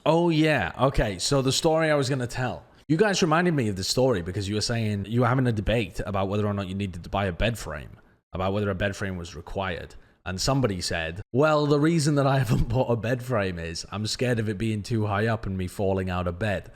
Oh, yeah. Okay. So the story I was going to tell. You guys reminded me of the story because you were saying you were having a debate about whether or not you needed to buy a bed frame, about whether a bed frame was required. And somebody said, well, the reason that I haven't bought a bed frame is I'm scared of it being too high up and me falling out of bed.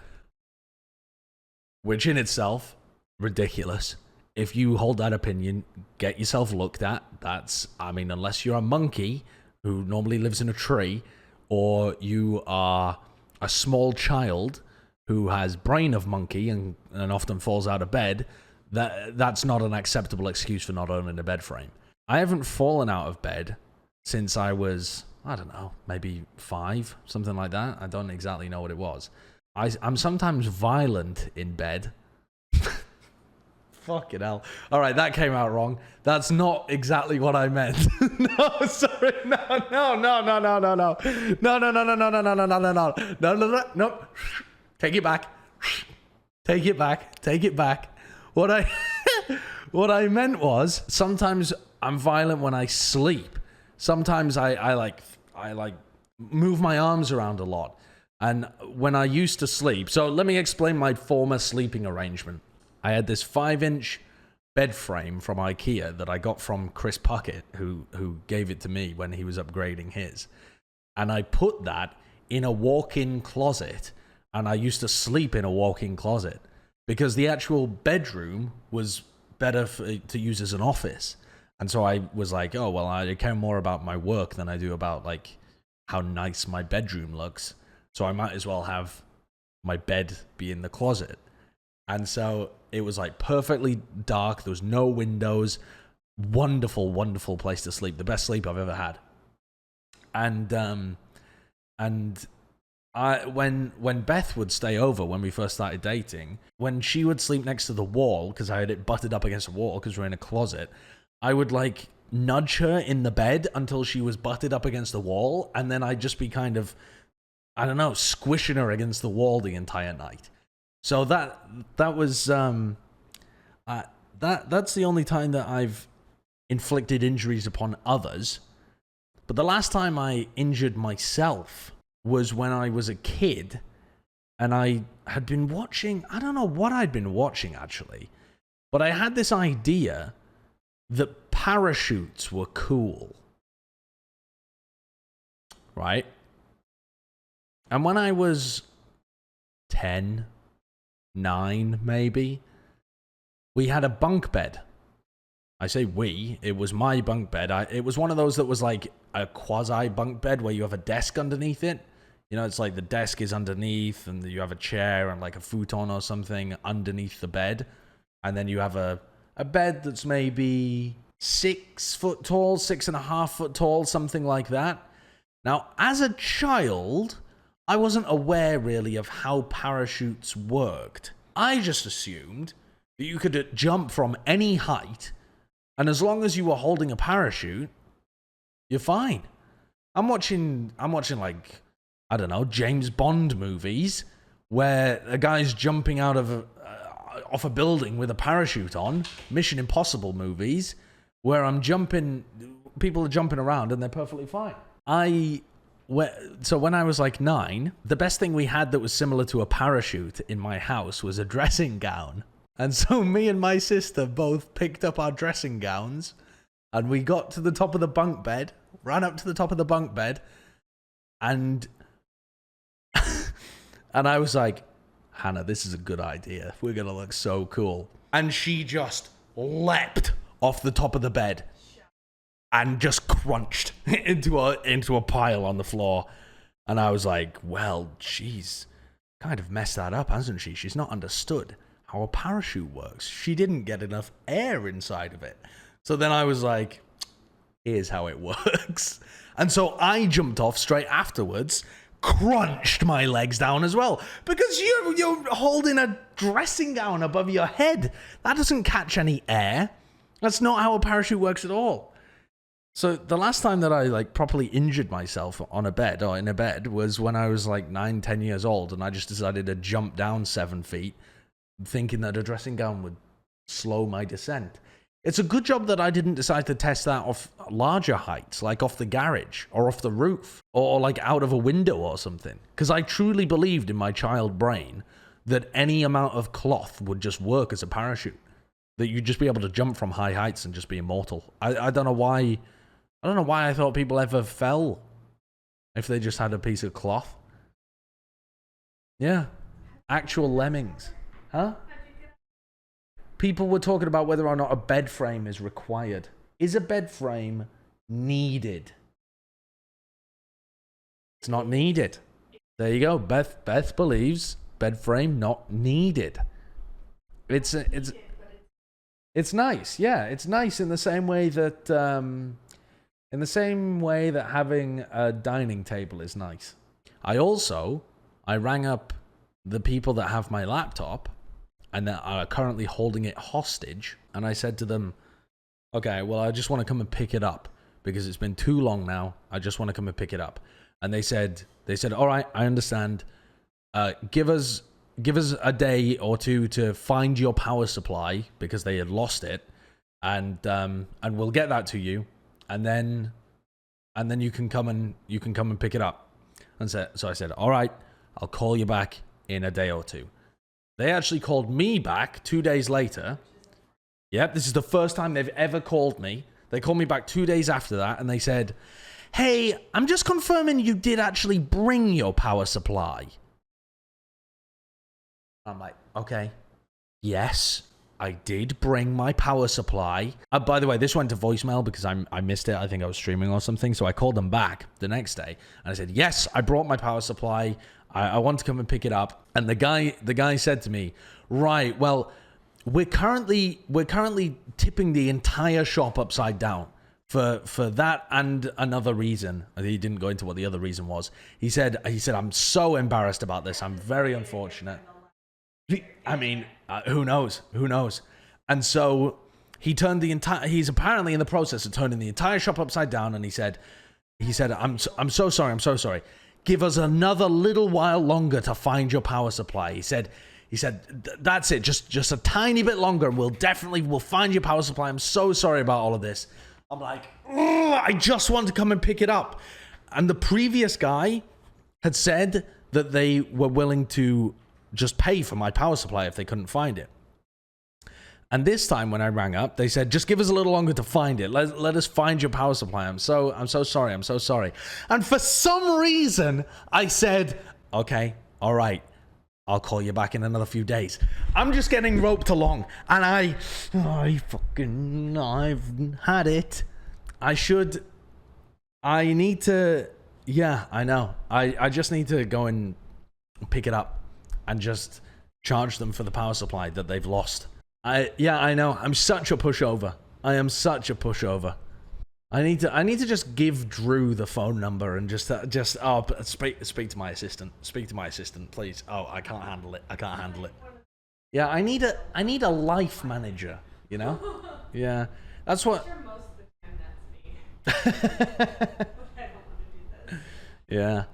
Which in itself, ridiculous. If you hold that opinion, get yourself looked at. Unless you're a monkey who normally lives in a tree, or you are a small child who has brain of monkey and often falls out of bed, that's not an acceptable excuse for not owning a bed frame. I haven't fallen out of bed since I was, I don't know, maybe 5, something like that. I don't exactly know what it was. I'm sometimes violent in bed. Fucking hell. All right, that came out wrong. That's not exactly what I meant. No, sorry. No. Take it back. What I meant was sometimes I'm violent when I sleep. Sometimes I move my arms around a lot. And when I used to sleep, so let me explain my former sleeping arrangement. I had this 5-inch bed frame from IKEA that I got from Chris Puckett, who gave it to me when he was upgrading his. And I put that in a walk-in closet, and I used to sleep in a walk-in closet because the actual bedroom was better to use as an office. And so I was like, oh, well, I care more about my work than I do about like how nice my bedroom looks. So I might as well have my bed be in the closet. And so it was like perfectly dark. There was no windows. Wonderful, wonderful place to sleep. The best sleep I've ever had. And when Beth would stay over when we first started dating, when she would sleep next to the wall, because I had it butted up against the wall because we're in a closet, I would like nudge her in the bed until she was butted up against the wall. And then I'd just be kind of, I don't know, squishing her against the wall the entire night. So that was that's the only time that I've inflicted injuries upon others. But the last time I injured myself was when I was a kid, and I had been watching, I don't know what I'd been watching actually, but I had this idea that parachutes were cool. Right? And when I was 10, 9 maybe, we had a bunk bed. I say we, it was my bunk bed. It was one of those that was like a quasi bunk bed where you have a desk underneath it. You know, it's like the desk is underneath and you have a chair and like a futon or something underneath the bed. And then you have a bed that's maybe 6 foot tall, 6.5 foot tall, something like that. Now, as a child, I wasn't aware really of how parachutes worked. I just assumed that you could jump from any height, and as long as you were holding a parachute, you're fine. I'm watching like, I don't know, James Bond movies where a guy's jumping out of off a building with a parachute on, Mission Impossible movies, where people are jumping around and they're perfectly fine. So when I was like 9, the best thing we had that was similar to a parachute in my house was a dressing gown. And so me and my sister both picked up our dressing gowns and we got to the top of the bunk bed, ran up to the top of the bunk bed, and and I was like, Hannah, this is a good idea. We're going to look so cool. And she just leapt off the top of the bed and just crunched into a pile on the floor. And I was like, well, she's kind of messed that up, hasn't she? She's not understood how a parachute works. She didn't get enough air inside of it. So then I was like, here's how it works. And so I jumped off straight afterwards, crunched my legs down as well, because you're holding a dressing gown above your head. That doesn't catch any air. That's not how a parachute works at all. So the last time that I like properly injured myself on a bed or in a bed was when I was like 9, 10 years old, and I just decided to jump down 7 feet thinking that a dressing gown would slow my descent. It's a good job that I didn't decide to test that off larger heights, like off the garage or off the roof or like out of a window or something. Because I truly believed in my child brain that any amount of cloth would just work as a parachute. That you'd just be able to jump from high heights and just be immortal. I don't know why. I don't know why I thought people ever fell if they just had a piece of cloth. Yeah. Actual lemmings. Huh? People were talking about whether or not a bed frame is required. Is a bed frame needed? It's not needed. There you go. Beth believes bed frame not needed. It's nice. Yeah, it's nice in the same way that having a dining table is nice. I rang up the people that have my laptop and that are currently holding it hostage, and I said to them, okay, well, I just want to come and pick it up because it's been too long now. I just want to come and pick it up. And they said, all right, I understand. Give us a day or two to find your power supply because they had lost it, and we'll get that to you, and then you can come and pick it up. And so I said, all right, I'll call you back in a day or two. They actually called me back 2 days later. Yep, this is the first time they've ever called me. They called me back 2 days after that, and they said, hey, I'm just confirming you did actually bring your power supply. I'm like, okay, yes, I did bring my power supply. By the way, this went to voicemail because I missed it. I think I was streaming or something. So I called them back the next day and I said, yes, I brought my power supply. I want to come and pick it up. And the guy said to me, right, well, we're currently tipping the entire shop upside down for that and another reason. He didn't go into what the other reason was. He said, I'm so embarrassed about this. I'm very unfortunate. I mean, who knows? Who knows? And so he's apparently in the process of turning the entire shop upside down. And he said, I'm so sorry. Give us another little while longer to find your power supply. He said, that's it. Just a tiny bit longer. And we'll find your power supply. I'm so sorry about all of this. I'm like, I just want to come and pick it up. And the previous guy had said that they were willing to just pay for my power supply if they couldn't find it. And this time when I rang up, they said, just give us a little longer to find it. Let us find your power supply. I'm so sorry. And for some reason, I said, okay, all right, I'll call you back in another few days. I'm just getting roped along, and I've had it. I need to, yeah, I know. I just need to go and pick it up and just charge them for the power supply that they've lost. I know. I'm such a pushover. I am such a pushover. I need to just give Drew the phone number and just speak to my assistant. Speak to my assistant, please. Oh, I can't handle it. Yeah, I need a life manager, you know? Yeah. That's what. I'm sure most of the time that's me. But I don't want to do this. Yeah.